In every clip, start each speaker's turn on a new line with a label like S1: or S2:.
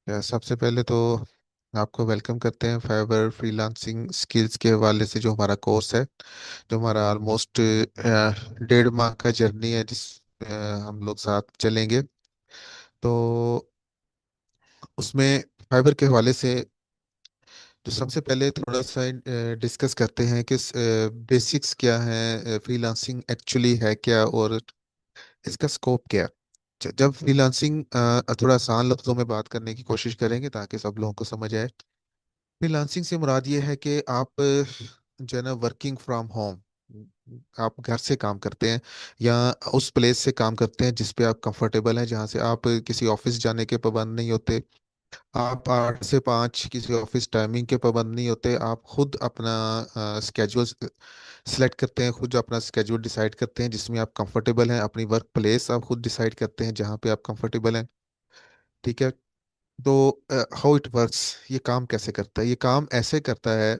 S1: सबसे पहले तो आपको वेलकम करते हैं फाइबर फ्रीलांसिंग स्किल्स के हवाले से। जो हमारा कोर्स है, जो हमारा ऑलमोस्ट 1.5 माह का जर्नी है, जिस अ, हम लोग साथ चलेंगे। तो उसमें फाइबर के हवाले से जो सबसे पहले थोड़ा सा डिस्कस करते हैं कि बेसिक्स क्या है, फ्रीलांसिंग एक्चुअली है क्या, और इसका स्कोप क्या है। जब फ्रीलांसिंग थोड़ा आसान लफ्जों में बात करने की कोशिश करेंगे ताकि सब लोगों को समझ आए। फ्रीलांसिंग से मुराद ये है कि आप जो है ना, वर्किंग फ्रॉम होम, आप घर से काम करते हैं या उस प्लेस से काम करते हैं जिस पे आप कंफर्टेबल हैं, जहाँ से आप किसी ऑफिस जाने के पाबंद नहीं होते। आप 8 से 5 किसी ऑफिस टाइमिंग के पाबंद नहीं होते। आप खुद अपना स्केड्यूल सिलेक्ट करते हैं, खुद अपना स्केड्यूल डिसाइड करते हैं जिसमें आप कंफर्टेबल हैं। अपनी वर्क प्लेस आप खुद डिसाइड करते हैं जहाँ पे आप कंफर्टेबल हैं। ठीक है। तो हाउ इट वर्क्स, ये काम कैसे करता है? ये काम ऐसे करता है,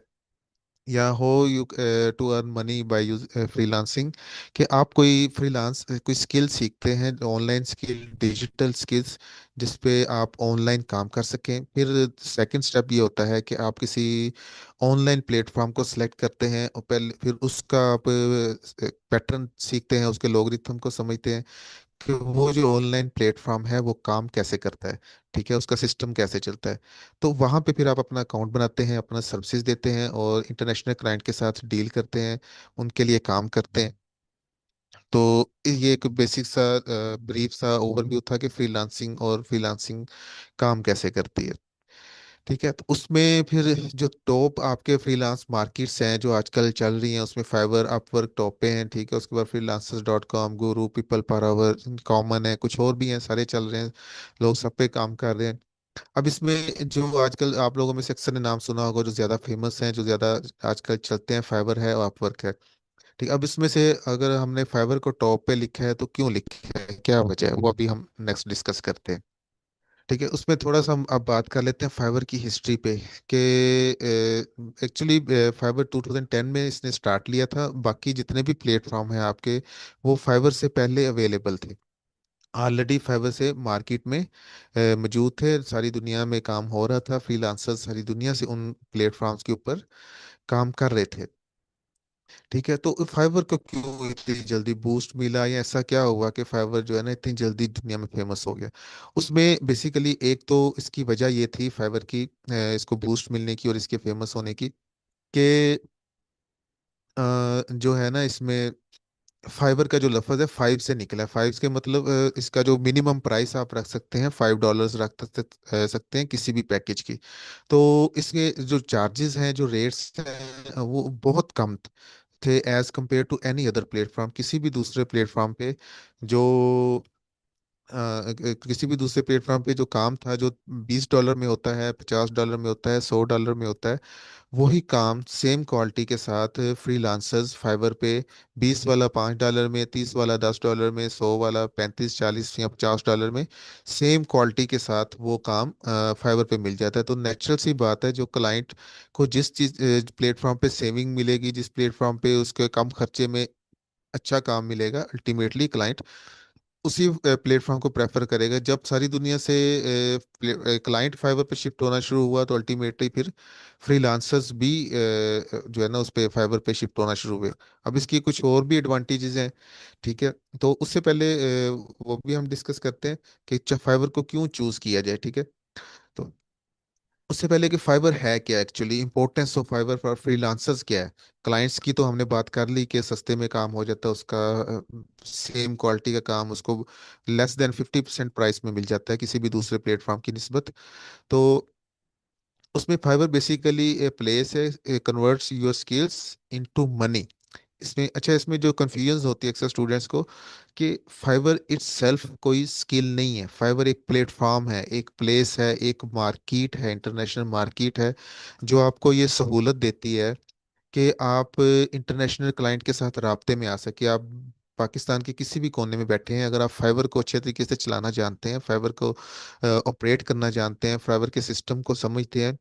S1: या how you to earn money by use freelancing, कि आप कोई फ्रीलांस कोई स्किल सीखते हैं, ऑनलाइन स्किल, डिजिटल स्किल्स, जिस पे आप ऑनलाइन काम कर सकें। फिर सेकंड स्टेप ये होता है कि आप किसी ऑनलाइन प्लेटफॉर्म को सिलेक्ट करते हैं, और पहले फिर उसका आप पैटर्न सीखते हैं, उसके लोगरिथम को समझते हैं कि वो जो ऑनलाइन प्लेटफॉर्म है वो काम कैसे करता है। ठीक है, उसका सिस्टम कैसे चलता है। तो वहाँ पे फिर आप अपना अकाउंट बनाते हैं, अपना सर्विसेज देते हैं और इंटरनेशनल क्लाइंट के साथ डील करते हैं, उनके लिए काम करते हैं। तो ये एक बेसिक सा ब्रीफ सा ओवरव्यू था कि फ्रीलांसिंग और फ्रीलांसिंग काम कैसे करती है। ठीक है, तो उसमें फिर जो टॉप आपके फ्रीलांस मार्केट्स हैं जो आजकल चल रही हैं, उसमें फाइवर अपवर्क टॉप पे हैं। ठीक है, उसके बाद freelancers.com, गुरु, पीपल पर आवर, कॉमन है, कुछ और भी हैं, सारे चल रहे हैं, लोग सब पे काम कर रहे हैं। अब इसमें जो आजकल आप लोगों में से अक्सर ने नाम सुना होगा, जो ज्यादा फेमस हैं, जो ज्यादा आजकल चलते हैं, फाइवर है और अपवर्क है। ठीक, अब इसमें से अगर हमने फाइवर को टॉप पे लिखा है तो क्यों लिखा है, क्या वजह है, वो अभी हम नेक्स्ट डिस्कस करते हैं। ठीक है, उसमें थोड़ा सा हम अब बात कर लेते हैं फाइबर की हिस्ट्री पे, कि एक्चुअली फाइबर 2010 में इसने स्टार्ट लिया था। बाकी जितने भी प्लेटफॉर्म हैं आपके, वो फाइबर से पहले अवेलेबल थे। ऑलरेडी फाइबर से मार्केट में मौजूद थे, सारी दुनिया में काम हो रहा था, फ्रीलांसर्स सारी दुनिया से उन प्लेटफॉर्म्स के ऊपर काम कर रहे थे। ठीक है, तो फाइवर को क्यों इतनी जल्दी बूस्ट मिला, या ऐसा क्या हुआ कि फाइवर जो है ना इतनी जल्दी दुनिया में फेमस हो गया? उसमें बेसिकली एक तो इसकी वजह ये थी फाइवर की, इसको बूस्ट मिलने की और इसके फेमस होने की, कि जो है ना इसमें फाइबर का जो लफ्ज है फाइव से निकला है। फाइव के मतलब इसका जो मिनिमम प्राइस आप रख सकते हैं, $5 सकते हैं किसी भी पैकेज की। तो इसके जो चार्जेस हैं, जो रेट्स हैं, वो बहुत कम थे as compared to any other platform. किसी भी दूसरे प्लेटफॉर्म पे जो किसी भी दूसरे प्लेटफॉर्म पे जो काम था, जो $20 में होता है, $50 में होता है, $100 में होता है, वही काम सेम क्वालिटी के साथ फ्रीलांसर्स फाइवर पे 20 वाला $5 में, 30 वाला $10 में, 100 वाला 35, 40 या $50 में सेम क्वालिटी के साथ वो काम फाइवर पे मिल जाता है। तो नेचुरल सी बात है, जो क्लाइंट को जिस चीज प्लेटफॉर्म पे सेविंग मिलेगी, जिस प्लेटफॉर्म पे उसके कम खर्चे में अच्छा काम मिलेगा, अल्टीमेटली क्लाइंट उसी प्लेटफॉर्म को प्रेफर करेगा। जब सारी दुनिया से क्लाइंट फाइवर पे शिफ्ट होना शुरू हुआ, तो अल्टीमेटली फिर फ्रीलांसर्स भी जो है ना उस पे फाइवर पे शिफ्ट होना शुरू हुए। अब इसकी कुछ और भी एडवांटेजेस हैं। ठीक है, तो उससे पहले वो भी हम डिस्कस करते हैं कि फाइवर को क्यों चूज किया जाए। ठीक है, तो उससे पहले कि फाइबर है क्या, actually importance of fibre for freelancers क्या है। क्लाइंट्स की तो हमने बात कर ली कि सस्ते में काम हो जाता है उसका, सेम क्वालिटी का काम उसको लेस देन 50% प्राइस में मिल जाता है किसी भी दूसरे प्लेटफॉर्म की निस्बत। तो उसमें फाइबर बेसिकली ए प्लेस है, converts your skills into money. इसमें अच्छा, इसमें जो कंफ्यूजन होती है अक्सर स्टूडेंट्स को, कि फाइवर इट्ससेल्फ कोई स्किल नहीं है। फाइवर एक प्लेटफॉर्म है, एक प्लेस है, एक मार्केट है, इंटरनेशनल मार्केट है, जो आपको ये सहूलत देती है कि आप इंटरनेशनल क्लाइंट के साथ राब्ते में आ सके। आप पाकिस्तान के किसी भी कोने में बैठे हैं, अगर आप फाइबर को अच्छे तरीके से चलाना जानते हैं, फाइबर को ऑपरेट करना जानते हैं, फाइबर के सिस्टम को समझते हैं,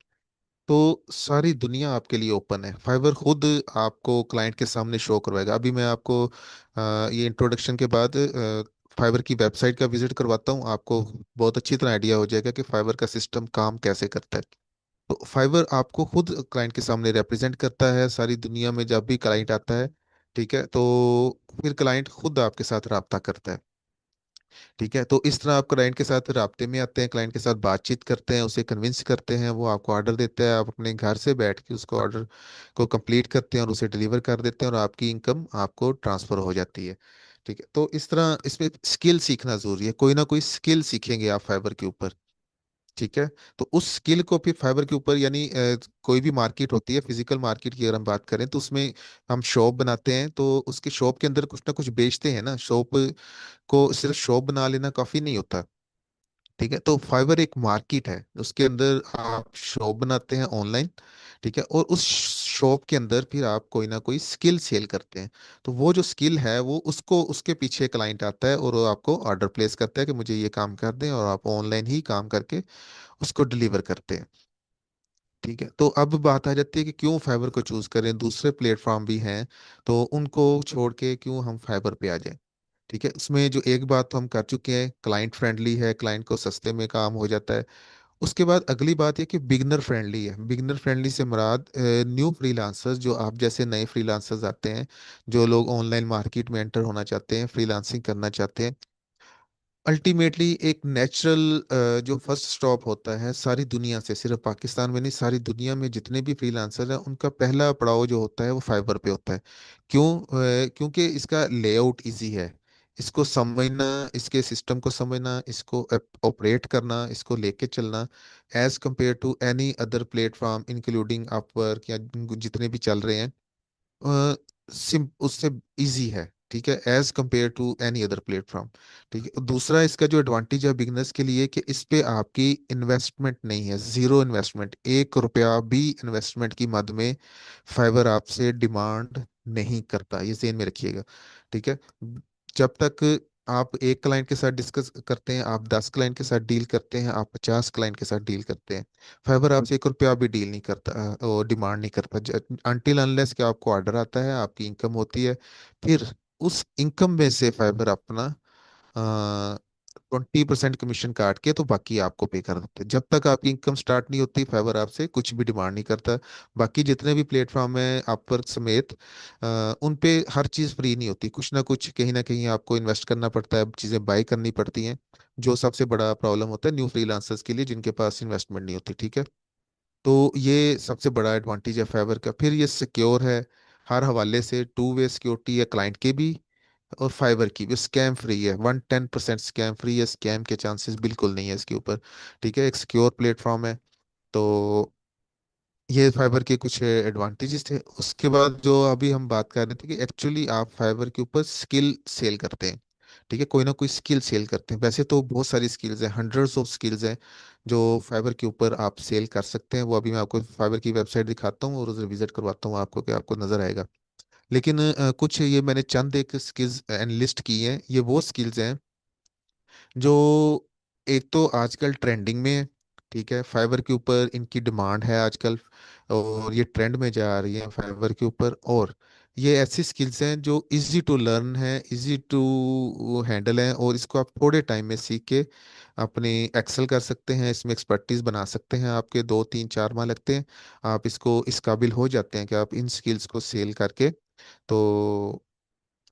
S1: तो सारी दुनिया आपके लिए ओपन है। फाइवर खुद आपको क्लाइंट के सामने शो करवाएगा। अभी मैं आपको ये इंट्रोडक्शन के बाद फाइवर की वेबसाइट का विजिट करवाता हूँ, आपको बहुत अच्छी तरह आइडिया हो जाएगा कि फाइवर का सिस्टम काम कैसे करता है। तो फाइवर आपको खुद क्लाइंट के सामने रिप्रेजेंट करता है सारी दुनिया में, जब भी क्लाइंट आता है, ठीक है, तो फिर क्लाइंट खुद आपके साथ राब्ता करता है। ठीक है, तो इस तरह आप क्लाइंट के साथ राब्ते में आते हैं, क्लाइंट के साथ बातचीत करते हैं, उसे कन्विंस करते हैं, वो आपको ऑर्डर देता है, आप अपने घर से बैठ के उसको ऑर्डर को कंप्लीट करते हैं और उसे डिलीवर कर देते हैं, और आपकी इनकम आपको ट्रांसफर हो जाती है। ठीक है, तो इस तरह इसमें स्किल सीखना जरूरी है, कोई ना कोई स्किल सीखेंगे आप फाइबर के ऊपर। ठीक है, तो उस स्किल को फिर फाइबर के ऊपर, यानी कोई भी मार्केट होती है, फिजिकल मार्केट की अगर हम बात करें तो उसमें हम शॉप बनाते हैं, तो उसके शॉप के अंदर कुछ ना कुछ बेचते हैं ना। शॉप को सिर्फ शॉप बना लेना काफी नहीं होता। ठीक है, तो फाइवर एक मार्केट है, उसके अंदर आप शॉप बनाते हैं ऑनलाइन। ठीक है, और उस शॉप के अंदर फिर आप कोई ना कोई स्किल सेल करते हैं। तो वो जो स्किल है वो उसको उसके पीछे क्लाइंट आता है और वो आपको ऑर्डर प्लेस करता है कि मुझे ये काम कर दें, और आप ऑनलाइन ही काम करके उसको डिलीवर करते हैं। ठीक है, तो अब बात आ जाती है कि क्यों फाइबर को चूज करें, दूसरे प्लेटफॉर्म भी हैं, तो उनको छोड़ के क्यों हम फाइबर पे आ जाएं। ठीक है, उसमें जो एक बात तो हम कर चुके हैं, क्लाइंट फ्रेंडली है, क्लाइंट को सस्ते में काम हो जाता है। उसके बाद अगली बात ये कि बिगनर फ्रेंडली है। बिगनर फ्रेंडली से मुराद न्यू फ्रीलांसर्स, जो आप जैसे नए फ्रीलांसर्स आते हैं, जो लोग ऑनलाइन मार्केट में एंटर होना चाहते हैं, फ्रीलांसिंग करना चाहते हैं, अल्टीमेटली एक नेचुरल जो फर्स्ट स्टॉप होता है सारी दुनिया से, सिर्फ पाकिस्तान में नहीं, सारी दुनिया में जितने भी फ्रीलांसर हैं उनका पहला पड़ाव जो होता है वो फाइबर पे होता है। क्यों? क्योंकि इसका लेआउट इजी है, इसको समझना, इसके सिस्टम को समझना, इसको ऑपरेट करना, इसको लेके चलना, as compared to any other platform including Upwork या जितने भी चल रहे हैं, सिम उससे इजी है। ठीक है, as compared to any other platform. ठीक है, दूसरा इसका जो एडवांटेज है बिजनेस के लिए कि इस पे आपकी इन्वेस्टमेंट नहीं है, जीरो इन्वेस्टमेंट, 1 रुपया भी इन्वेस्टमेंट की मद में फाइबर आपसे डिमांड नहीं करता, ये ध्यान में रखिएगा। ठीक है, जब तक आप एक क्लाइंट के साथ डिस्कस करते हैं, आप 10 क्लाइंट के साथ डील करते हैं, आप 50 क्लाइंट के साथ डील करते हैं, फाइबर आपसे 1 रुपया भी डील नहीं करता, और डिमांड नहीं करता, अनटिल अनलेस कि आपको ऑर्डर आता है, आपकी इनकम होती है, फिर उस इनकम में से फाइबर अपना 20% कमीशन काट के तो बाकी आपको पे कर देते हैं। जब तक आपकी इनकम स्टार्ट नहीं होती फाइबर आपसे कुछ भी डिमांड नहीं करता। बाकी जितने भी प्लेटफॉर्म है अपवर्क समेत, उन पे हर चीज़ फ्री नहीं होती, कुछ ना कुछ कहीं ना कहीं आपको इन्वेस्ट करना पड़ता है, चीज़ें बाय करनी पड़ती हैं, जो सबसे बड़ा प्रॉब्लम होता है न्यू फ्रीलांसर्स के लिए जिनके पास इन्वेस्टमेंट नहीं होती। ठीक है, तो ये सबसे बड़ा एडवांटेज है फाइबर का। फिर ये सिक्योर है हर हवाले से, टू वे सिक्योरिटी है क्लाइंट की भी और फाइबर की भी, स्कैम फ्री है, 110% स्कैम फ्री है, स्कैम के चांसेस बिल्कुल नहीं है इसके ऊपर। ठीक है, एक सिक्योर प्लेटफॉर्म है। तो ये फाइबर के कुछ एडवांटेजेस थे। उसके बाद जो अभी हम बात कर रहे थे कि एक्चुअली आप फाइबर के ऊपर स्किल सेल करते हैं। ठीक है, कोई ना कोई स्किल सेल करते हैं, वैसे तो बहुत सारी स्किल्स हैं, हंड्रेड्स ऑफ स्किल्स हैं जो फाइबर के ऊपर आप सेल कर सकते हैं। वो अभी मैं आपको फाइबर की वेबसाइट दिखाता हूँ और उसे विजिट करवाता हूँ आपको, कि आपको नजर आएगा। लेकिन कुछ ये मैंने चंद एक स्किल्स एनलिस्ट की हैं, ये वो स्किल्स हैं जो एक तो आजकल ट्रेंडिंग में है। ठीक है, फाइबर के ऊपर इनकी डिमांड है आजकल, और ये ट्रेंड में जा रही है फाइबर के ऊपर। और ये ऐसी स्किल्स हैं जो इजी टू लर्न है, इजी टू हैंडल है, और इसको आप थोड़े टाइम में सीख के अपनी एक्सेल कर सकते हैं, इसमें एक्सपर्टीज बना सकते हैं, आपके 2 3 4 माह लगते हैं, आप इसको इस काबिल हो जाते हैं कि आप इन स्किल्स को सेल करके तो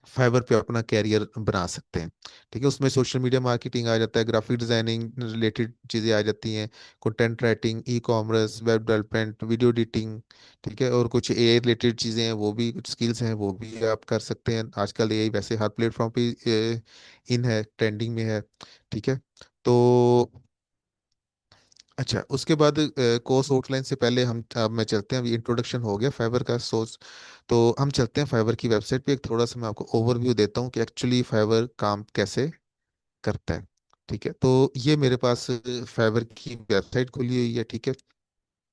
S1: फाइवर पे अपना कैरियर बना सकते हैं। ठीक है, उसमें सोशल मीडिया मार्केटिंग आ जाता है, ग्राफिक डिजाइनिंग रिलेटेड चीज़ें आ जाती हैं, content writing, e commerce, web development, video editing. ठीक है, और कुछ एआई रिलेटेड चीज़ें हैं, वो भी कुछ स्किल्स हैं, वो भी आप कर सकते हैं। आजकल एआई वैसे हर प्लेटफॉर्म पे इन है, ट्रेंडिंग में है। ठीक है, तो अच्छा, उसके बाद कोर्स आउटलाइन से पहले हम अब मैं चलते हैं, अभी इंट्रोडक्शन हो गया फाइबर का सोर्स, तो हम चलते हैं फाइबर की वेबसाइट पे। एक थोड़ा सा मैं आपको ओवरव्यू देता हूँ कि एक्चुअली फाइबर काम कैसे करता है। ठीक है, तो ये मेरे पास फाइबर की वेबसाइट खुली हुई है। ठीक है,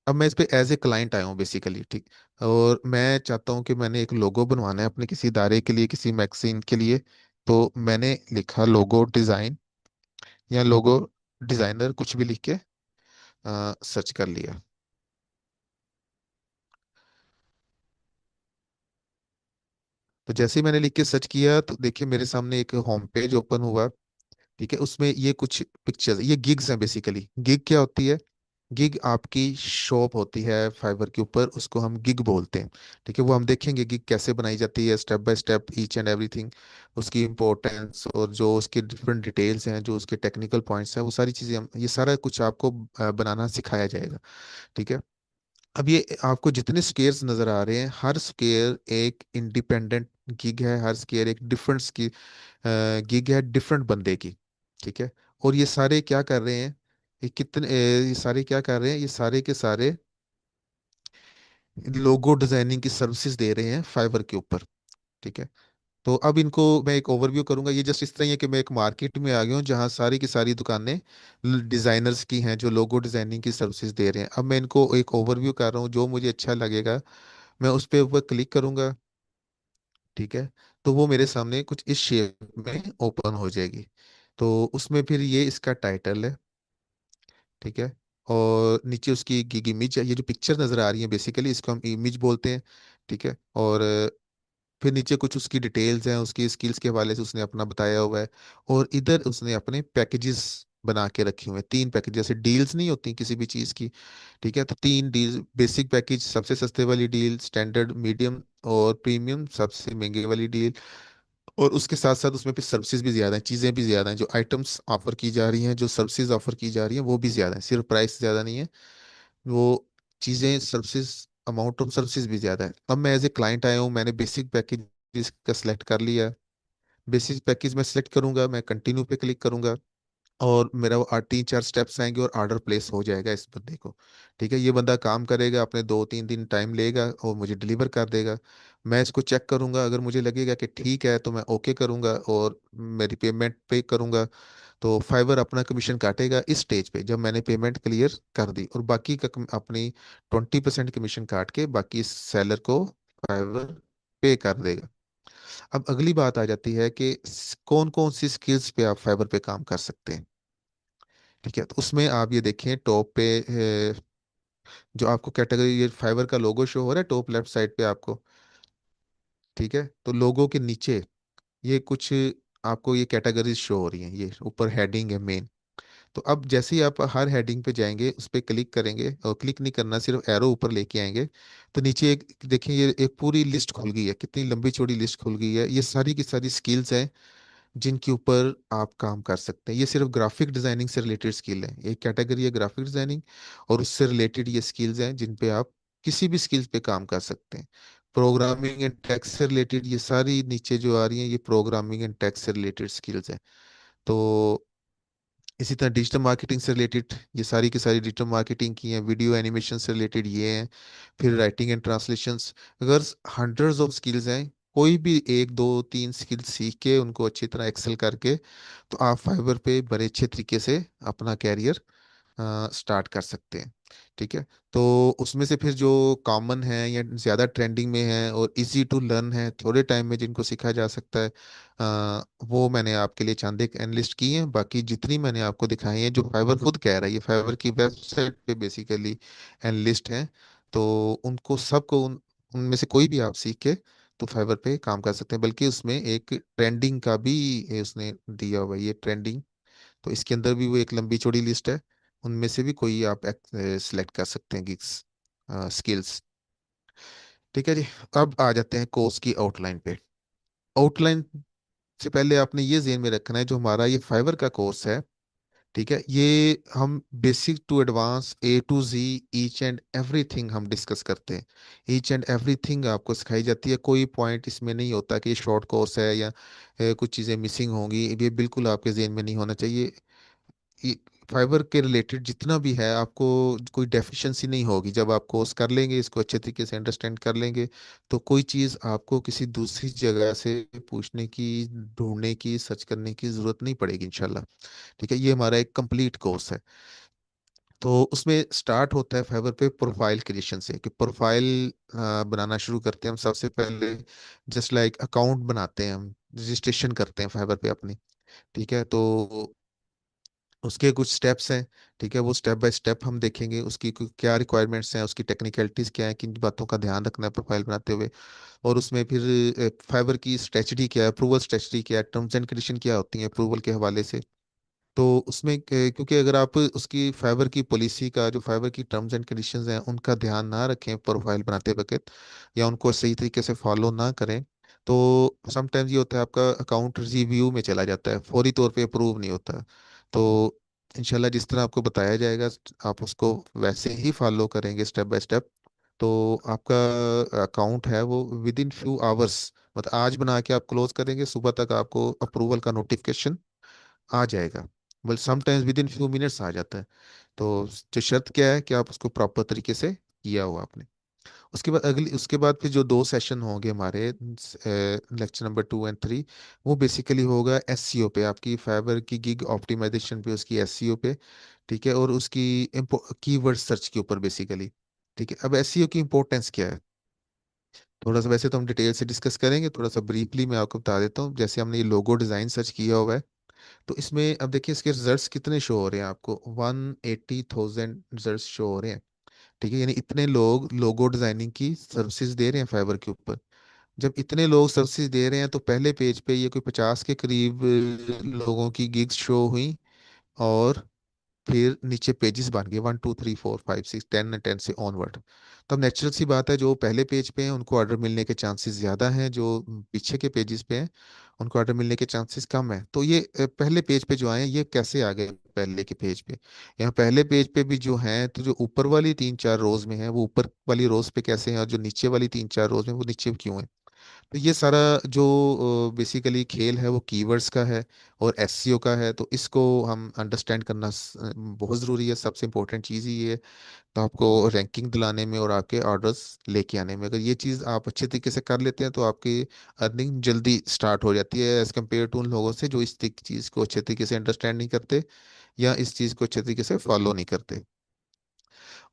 S1: अब मैं इस पे एज ए क्लाइंट आया हूँ बेसिकली। ठीक, और मैं चाहता हूँ कि मैंने एक लोगो बनवाना है अपने किसी इदारे के लिए, किसी मैगजीन के लिए। तो मैंने लिखा लोगो डिज़ाइन या लोगो डिज़ाइनर, कुछ भी लिख के सर्च कर लिया। तो जैसे ही मैंने लिख के सर्च किया तो देखिए मेरे सामने एक होम पेज ओपन हुआ। ठीक है, उसमें ये कुछ पिक्चर्स, ये गिग्स हैं बेसिकली। गिग क्या होती है? गिग आपकी शॉप होती है फाइवर के ऊपर, उसको हम गिग बोलते हैं। ठीक है, वो हम देखेंगे गिग कैसे बनाई जाती है, step by step, each and everything, उसकी इंपॉर्टेंस और जो उसके डिफरेंट डिटेल्स हैं, जो उसके टेक्निकल पॉइंट्स हैं, वो सारी चीज़ें हम, ये सारा कुछ आपको बनाना सिखाया जाएगा। ठीक है। अब ये आपको जितने स्केयर्स नजर आ रहे हैं, हर स्केयर एक इंडिपेंडेंट गिग है, हर स्केयर एक डिफरेंट गिग है डिफरेंट बंदे की। ठीक है। और ये सारे क्या कर रहे हैं, ये सारे क्या कर रहे हैं, ये सारे के सारे लोगो डिजाइनिंग की सर्विसेज दे रहे हैं फाइवर के ऊपर। ठीक है। तो अब इनको मैं एक ओवरव्यू करूंगा। ये जस्ट इस तरह ही है कि मैं एक मार्केट में आ गया हूँ जहाँ सारी की सारी दुकानें डिजाइनर्स की हैं जो लोगो डिजाइनिंग की सर्विसेज दे रहे हैं। अब मैं इनको एक ओवरव्यू कर रहा हूँ, जो मुझे अच्छा लगेगा मैं उस पर ऊपर क्लिक करूंगा। ठीक है। तो वो मेरे सामने कुछ इस शेप में ओपन हो जाएगी। तो उसमें फिर ये इसका टाइटल है। ठीक है। और नीचे उसकी गिग इमेज है, ये जो पिक्चर नजर आ रही है बेसिकली इसको हम इमेज बोलते हैं। ठीक है। और फिर नीचे कुछ उसकी डिटेल्स हैं, उसकी स्किल्स के हवाले से उसने अपना बताया हुआ है। और इधर उसने अपने पैकेजेस बना के रखे हुए हैं, 3 पैकेज, जैसे डील्स नहीं होती किसी भी चीज़ की। ठीक है, तो 3 डील, बेसिक पैकेज सबसे सस्ते वाली डील, स्टैंडर्ड, मीडियम और प्रीमियम सबसे महंगे वाली डील। और उसके साथ साथ उसमें फिर सर्विसेज भी ज़्यादा हैं, चीज़ें भी ज़्यादा हैं, जो आइटम्स ऑफर की जा रही हैं, जो सर्विसेज ऑफर की जा रही हैं वो भी ज़्यादा है, सिर्फ प्राइस ज़्यादा नहीं है, वो चीज़ें सर्विसेज, अमाउंट ऑफ सर्विसेज भी ज़्यादा है। अब मैं एज ए क्लाइंट आया हूँ, मैंने बेसिक पैकेज का सिलेक्ट कर लिया। बेसिक पैकेज में सिलेक्ट करूंगा, मैं कंटिन्यू पे क्लिक करूंगा और मेरा वो 3-4 स्टेप्स आएंगे और ऑर्डर प्लेस हो जाएगा इस बंदे को। ठीक है, ये बंदा काम करेगा, अपने 2-3 दिन टाइम लेगा और मुझे डिलीवर कर देगा। मैं इसको चेक करूंगा, अगर मुझे लगेगा कि ठीक है तो मैं ओके करूंगा और मेरी पेमेंट पे करूंगा। तो फाइवर अपना कमीशन काटेगा इस स्टेज पे, जब मैंने पेमेंट क्लियर कर दी, और बाकी का अपनी 20% कमीशन काट के बाकी इस सेलर को फाइवर पे कर देगा। अब अगली बात आ जाती है कि कौन कौन सी स्किल्स पे आप फाइवर पे काम कर सकते हैं। ठीक है, तो उसमें आप ये देखें टॉप पे जो आपको कैटेगरी, ये फाइवर का लोगो शो हो रहा है टॉप लेफ्ट साइड पे आपको। ठीक है, तो लोगो के नीचे ये कुछ आपको ये कैटेगरीज शो हो रही हैं, ये ऊपर हेडिंग है मेन। तो अब जैसे ही आप हर हेडिंग पे जाएंगे, उस पर क्लिक करेंगे, और क्लिक नहीं करना, सिर्फ एरो ऊपर लेके आएंगे, तो नीचे एक देखिए, ये एक पूरी लिस्ट खुल गई है, कितनी लंबी चौड़ी लिस्ट खुल गई है, ये सारी की सारी स्किल्स हैं जिनके ऊपर आप काम कर सकते हैं। ये सिर्फ ग्राफिक डिजाइनिंग से रिलेटेड स्किल है, एक कैटेगरी है ग्राफिक डिजाइनिंग, और उससे रिलेटेड ये स्किल्स हैं जिन पे आप किसी भी स्किल्स पे काम कर सकते हैं। प्रोग्रामिंग एंड टेक्स से रिलेटेड ये सारी नीचे जो आ रही हैं, ये प्रोग्रामिंग एंड टेक्स से रिलेटेड स्किल्स हैं। तो इसी तरह डिजिटल मार्केटिंग से रिलेटेड ये सारी की सारी डिजिटल मार्केटिंग की हैं, वीडियो एनिमेशन से रिलेटेड ये हैं, फिर राइटिंग एंड ट्रांसलेशंस। अगर हंड्रेड्स ऑफ स्किल्स हैं, कोई भी 1-2-3 स्किल सीख के उनको अच्छी तरह एक्सेल करके, तो आप फाइवर पे बड़े अच्छे तरीके से अपना कैरियर स्टार्ट कर सकते हैं। ठीक है। तो उसमें से फिर जो कॉमन है या ज़्यादा ट्रेंडिंग में है और इजी टू लर्न है, थोड़े टाइम में जिनको सीखा जा सकता है, वो मैंने आपके लिए चंद एक एनलिस्ट की हैं। बाकी जितनी मैंने आपको दिखाई है, जो फाइवर खुद कह रहा है, ये फाइवर की वेबसाइट पे बेसिकली एनलिस्ट हैं। तो उनको सबको उनमें से कोई भी आप सीख के तो फाइवर पे काम कर सकते हैं। बल्कि उसमें एक ट्रेंडिंग का भी उसने दिया हुआ है, ये ट्रेंडिंग, तो इसके अंदर भी वो एक लंबी चौड़ी लिस्ट है, उनमें से भी कोई आप सिलेक्ट कर सकते हैं गिग्स, स्किल्स। ठीक है जी। अब आ जाते हैं कोर्स की आउटलाइन पे। आउटलाइन से पहले आपने ये ध्यान में रखना है, जो हमारा ये फाइवर का कोर्स है, ठीक है, ये हम basic to advance A to Z each and everything हम डिस्कस करते हैं। ईच एंड एवरीथिंग आपको सिखाई जाती है, कोई पॉइंट इसमें नहीं होता कि शॉर्ट कोर्स है या कुछ चीज़ें मिसिंग होंगी, ये बिल्कुल आपके जहन में नहीं होना चाहिए। ये फाइबर के रिलेटेड जितना भी है, आपको कोई डेफिशिएंसी नहीं होगी जब आप कोर्स कर लेंगे, इसको अच्छे तरीके से अंडरस्टैंड कर लेंगे, तो कोई चीज़ आपको किसी दूसरी जगह से पूछने की, ढूंढने की, सर्च करने की ज़रूरत नहीं पड़ेगी इंशाल्लाह। ठीक है, ये हमारा एक कंप्लीट कोर्स है। तो उसमें स्टार्ट होता है फाइवर पे प्रोफाइल क्रिएशन से, कि प्रोफाइल बनाना शुरू करते हैं हम सबसे पहले। जस्ट लाइक अकाउंट बनाते हैं हम, रजिस्ट्रेशन करते हैं फाइवर पे अपनी। ठीक है, तो उसके कुछ स्टेप्स हैं। ठीक है, वो स्टेप बाय स्टेप हम देखेंगे, उसकी क्या रिक्वायरमेंट्स हैं, उसकी टेक्निकलिटीज क्या है, किन बातों का ध्यान रखना है प्रोफाइल बनाते हुए। और उसमें फिर फाइबर की स्ट्रेटजी क्या है, अप्रूवल स्ट्रेटजी क्या है, टर्म्स एंड कंडीशन क्या होती हैं अप्रूवल के हवाले से। तो उसमें क्योंकि अगर आप उसकी फाइबर की पॉलिसी का, जो फाइबर की टर्म्स एंड कंडीशंस हैं, उनका ध्यान ना रखें प्रोफाइल बनाते वक्त, या उनको सही तरीके से फॉलो ना करें, तो समटाइम्स ये होता है आपका अकाउंट रिव्यू में चला जाता है, फौरी तौर पे अप्रूव नहीं होता। तो इंशाल्लाह जिस तरह आपको बताया जाएगा, आप उसको वैसे ही फॉलो करेंगे स्टेप बाय स्टेप, तो आपका अकाउंट है वो विद इन फ्यू आवर्स, मतलब आज बना के आप क्लोज करेंगे, सुबह तक आपको अप्रूवल का नोटिफिकेशन आ जाएगा। बल sometimes within few minutes आ जाता है। तो जो शर्त क्या है कि आप उसको प्रॉपर तरीके से किया हुआ आपने। उसके बाद फिर जो दो सेशन होंगे हमारे, लेक्चर नंबर 2 एंड 3, वो बेसिकली होगा एससीओ पे, आपकी फाइबर की गिग ऑप्टिमाइजेशन पे, उसकी एससीओ पे। ठीक है, और उसकी कीवर्ड सर्च के ऊपर बेसिकली। ठीक है, अब एससीओ की इंपॉर्टेंस क्या है, थोड़ा सा वैसे तो हम डिटेल से डिस्कस करेंगे, थोड़ा सा ब्रीफली मैं आपको बता देता हूँ। जैसे हमने ये लोगो डिज़ाइन सर्च किया हुआ है, तो इसमें अब देखिए इसके रिजल्ट्स कितने शो हो रहे हैं आपको, 180,000 रिजल्ट्स शो हो रहे हैं। ठीक है, यानी इतने लोग लोगो डिजाइनिंग की सर्विसेज दे रहे हैं फाइवर के ऊपर। जब इतने लोग सर्विसेज दे रहे हैं, तो पहले पेज पे ये कोई 50 के करीब लोगों की गिग्स शो हुई, और फिर नीचे पेजेस बन गए 1 2 3 4 5 6 10 10 से ऑनवर्ड। तब नेचुरल सी बात है, जो पहले पेज पे हैं उनको ऑर्डर मिलने के चांसेस ज़्यादा हैं, जो पीछे के पेजेस पे हैं उनको ऑर्डर मिलने के चांसेस कम है। तो ये पहले पेज पे जो आए हैं, ये कैसे आ गए पहले के पेज पे? यहाँ पहले पेज पे भी जो हैं, तो जो ऊपर वाली 3 4 रोज में है वो ऊपर वाली रोज पे कैसे हैं, और जो नीचे वाली 3 4 रोज में वो नीचे क्यों है? तो ये सारा जो बेसिकली खेल है वो कीवर्ड्स का है और एससीओ का है। तो इसको हम अंडरस्टैंड करना बहुत ज़रूरी है, सबसे इम्पोर्टेंट चीज़ ही ये है। तो आपको रैंकिंग दिलाने में और आपके ऑर्डर्स लेके आने में, अगर ये चीज़ आप अच्छे तरीके से कर लेते हैं, तो आपकी अर्निंग जल्दी स्टार्ट हो जाती है, एज़ कम्पेयर टू उन लोगों से जो इस चीज़ को अच्छे तरीके से अंडरस्टैंड नहीं करते, या इस चीज़ को अच्छे तरीके से फॉलो नहीं करते।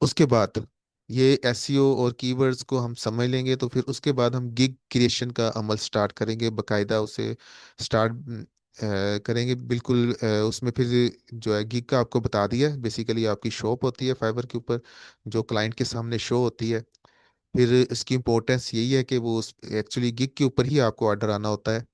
S1: उसके बाद ये एसईओ और कीवर्ड्स को हम समझ लेंगे, तो फिर उसके बाद हम गिग क्रिएशन का अमल स्टार्ट करेंगे, बकायदा उसे स्टार्ट करेंगे बिल्कुल। उसमें फिर जो है गिग का आपको बता दिया, बेसिकली आपकी शॉप होती है फाइवर के ऊपर, जो क्लाइंट के सामने शो होती है। फिर इसकी इम्पोर्टेंस यही है कि वो एक्चुअली गिग के ऊपर ही आपको ऑर्डर आना होता है।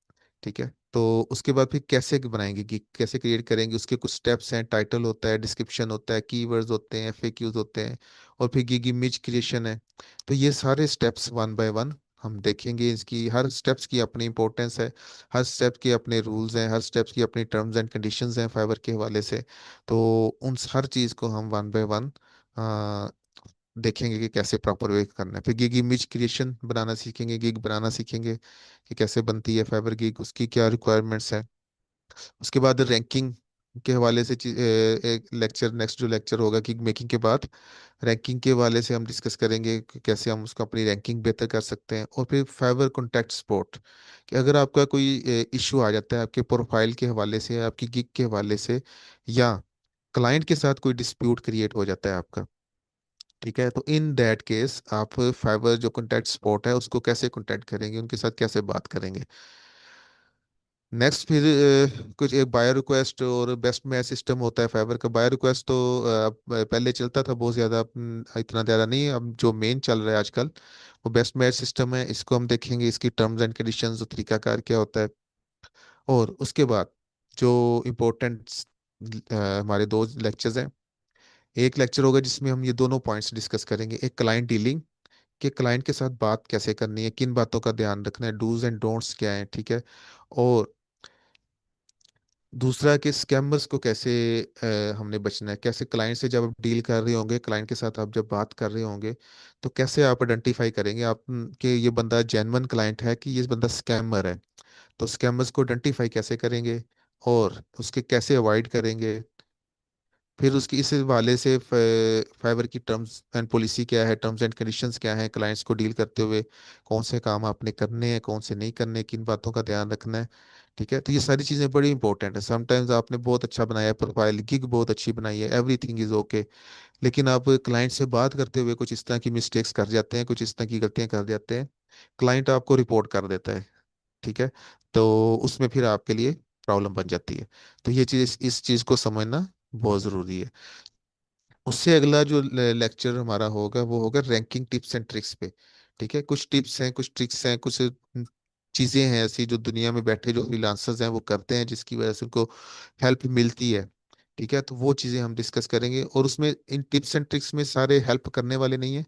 S1: ठीक है, तो उसके बाद फिर कैसे बनाएंगे गिग, कैसे क्रिएट करेंगे, उसके कुछ स्टेप्स हैं, टाइटल होता है, डिस्क्रिप्शन होता है, कीवर्ड्स होते हैं, एफएक्यूज होते हैं, और फिर गिग इमेज क्रिएशन है। तो ये सारे स्टेप्स वन बाय वन हम देखेंगे, इसकी हर स्टेप्स की अपनी इंपॉर्टेंस है, हर स्टेप के अपने रूल्स हैं, हर स्टेप्स की अपनी टर्म्स एंड कंडीशंस हैं फाइबर के हवाले से। तो उन हर चीज़ को हम वन बाय वन देखेंगे कि कैसे प्रॉपर वे करना है। फिर गिग इमेज क्रिएशन बनाना सीखेंगे, गिग बनाना सीखेंगे कि कैसे बनती है फाइबर गिग, उसकी क्या रिक्वायरमेंट्स हैं। उसके बाद रैंकिंग के हवाले से एक लेक्चर, नेक्स्ट जो लेक्चर होगा गिग मेकिंग के बाद, रैंकिंग के हवाले से हम डिस्कस करेंगे कि कैसे हम उसको अपनी रैंकिंग बेहतर कर सकते हैं। और फिर फाइबर कॉन्टैक्ट सपोर्ट, कि अगर आपका कोई इशू आ जाता है आपके प्रोफाइल के हवाले से, आपकी गिग के हवाले से, या क्लाइंट के साथ कोई डिस्प्यूट क्रिएट हो जाता है आपका। ठीक है, तो इन दैट केस आप फाइबर जो कॉन्टैक्ट सपोर्ट है उसको कैसे कॉन्टैक्ट करेंगे, उनके साथ कैसे बात करेंगे। नेक्स्ट फिर कुछ एक बायो रिक्वेस्ट और बेस्ट मैच सिस्टम होता है फाइबर का। बायो रिक्वेस्ट तो पहले चलता था बहुत ज़्यादा, इतना ज़्यादा नहीं, अब जो मेन चल रहा है आजकल वो बेस्ट मैच सिस्टम है। इसको हम देखेंगे, इसकी टर्म्स एंड कंडीशंस, जो तरीकाकार क्या होता है। और उसके बाद जो इम्पोर्टेंट हमारे दो लेक्चर्स हैं, एक लेक्चर होगा जिसमें हम ये दोनों पॉइंट्स डिस्कस करेंगे, एक क्लाइंट डीलिंग, कि क्लाइंट के साथ बात कैसे करनी है, किन बातों का ध्यान रखना है, डूज एंड डोंट्स क्या है। ठीक है, और दूसरा कि स्कैमर्स को कैसे हमने बचना है, कैसे क्लाइंट से जब आप डील कर रहे होंगे, क्लाइंट के साथ आप जब बात कर रहे होंगे, तो कैसे आप आइडेंटिफाई करेंगे आप कि ये बंदा जेन्युइन क्लाइंट है कि ये बंदा स्कैमर है। तो स्कैमर्स को आइडेंटिफाई कैसे करेंगे और उसके कैसे अवॉइड करेंगे। फिर उसकी इस हवाले से फाइबर की टर्म्स एंड पॉलिसी क्या है, टर्म्स एंड कंडीशंस क्या है, क्लाइंट्स को डील करते हुए कौन से काम आपने करने हैं, कौन से नहीं करने, किन बातों का ध्यान रखना है। ठीक है, तो ये सारी चीज़ें बड़ी इंपॉर्टेंट है। समटाइम्स आपने बहुत अच्छा बनाया है प्रोफाइल, गिग बहुत अच्छी बनाई है, एवरीथिंग इज ओके, लेकिन आप क्लाइंट से बात करते हुए कुछ इस तरह की मिस्टेक्स कर जाते हैं, कुछ इस तरह की गलतियां कर जाते हैं, क्लाइंट आपको रिपोर्ट कर देता है। ठीक है, तो उसमें फिर आपके लिए प्रॉब्लम बन जाती है। तो ये चीज़, इस चीज़ को समझना बहुत ज़रूरी है। उससे अगला जो लेक्चर हमारा होगा वो होगा रैंकिंग टिप्स एंड ट्रिक्स पे। ठीक है, कुछ टिप्स हैं, कुछ ट्रिक्स हैं, कुछ चीजें हैं ऐसी जो दुनिया में बैठे जो फ्रीलांसर्स हैं वो करते हैं, जिसकी वजह से उनको हेल्प मिलती है। ठीक है, तो वो चीज़ें हम डिस्कस करेंगे, और उसमें इन टिप्स एंड ट्रिक्स में सारे हेल्प करने वाले नहीं है,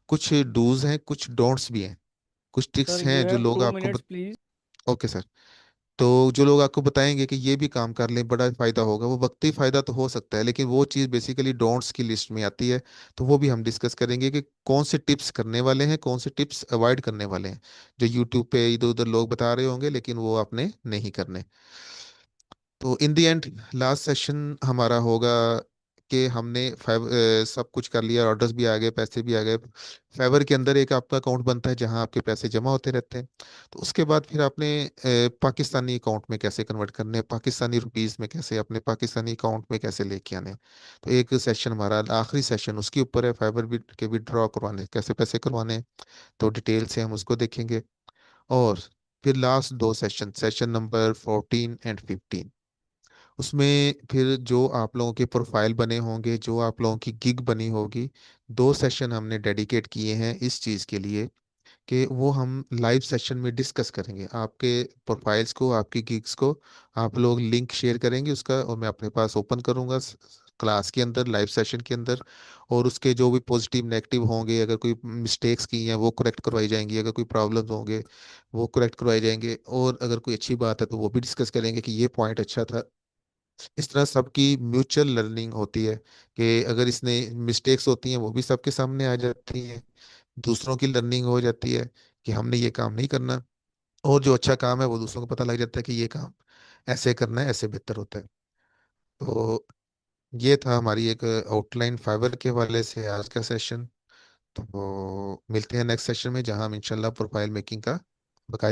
S1: कुछ डूज हैं, कुछ डोंट्स भी हैं, कुछ ट्रिक्स
S2: सर यू
S1: हैं जो
S2: हैव
S1: लोग
S2: टू
S1: आपको
S2: मिनट्स प्लीज।
S1: Okay sir. तो जो लोग आपको बताएंगे कि ये भी काम कर लें बड़ा फायदा होगा, वो वक्ती फायदा तो हो सकता है, लेकिन वो चीज़ बेसिकली डोंट्स की लिस्ट में आती है। तो वो भी हम डिस्कस करेंगे कि कौन से टिप्स करने वाले हैं, कौन से टिप्स अवॉइड करने वाले हैं, जो यूट्यूब पे इधर उधर लोग बता रहे होंगे लेकिन वो आपने नहीं करने। तो in the end last session हमारा होगा कि हमने सब कुछ कर लिया, ऑर्डर्स भी आ गए, पैसे भी आ गए। फाइवर के अंदर एक आपका अकाउंट बनता है जहां आपके पैसे जमा होते रहते हैं। तो उसके बाद फिर आपने पाकिस्तानी अकाउंट में कैसे कन्वर्ट करने हैं, पाकिस्तानी रुपीस में कैसे अपने पाकिस्तानी अकाउंट में कैसे लेके आने हैं। तो एक सेशन हमारा आखिरी सेशन उसके ऊपर है, फाइवर भी के विड्रॉ करवाने कैसे पैसे करवाने हैं। तो डिटेल से हम उसको देखेंगे। और फिर लास्ट दो सेशन, सेशन नंबर 14 एंड 15, उसमें फिर जो आप लोगों के प्रोफाइल बने होंगे, जो आप लोगों की गिग बनी होगी, दो सेशन हमने डेडिकेट किए हैं इस चीज़ के लिए कि वो हम लाइव सेशन में डिस्कस करेंगे आपके प्रोफाइल्स को, आपकी गिग्स को। आप लोग लिंक शेयर करेंगे उसका, और मैं अपने पास ओपन करूंगा क्लास के अंदर, लाइव सेशन के अंदर। और उसके जो भी पॉजिटिव नेगेटिव होंगे, अगर कोई मिस्टेक्स की हैं वो करेक्ट करवाई जाएंगी, अगर कोई प्रॉब्लम्स होंगे वो करेक्ट करवाए जाएंगे, और अगर कोई अच्छी बात है तो वो भी डिस्कस करेंगे कि ये पॉइंट अच्छा था। इस तरह सबकी म्यूचुअल लर्निंग होती है कि अगर इसने मिस्टेक्स होती हैं वो भी सबके सामने आ जाती हैं, दूसरों की लर्निंग हो जाती है कि हमने ये काम नहीं करना, और जो अच्छा काम है वो दूसरों को पता लग जाता है कि ये काम ऐसे करना है, ऐसे बेहतर होता है। तो ये था हमारी एक आउटलाइन फाइबर के हवाले से आज का सेशन। तो मिलते हैं नेक्स्ट सेशन में, जहां हम इंशाल्लाह प्रोफाइल मेकिंग का बकायदा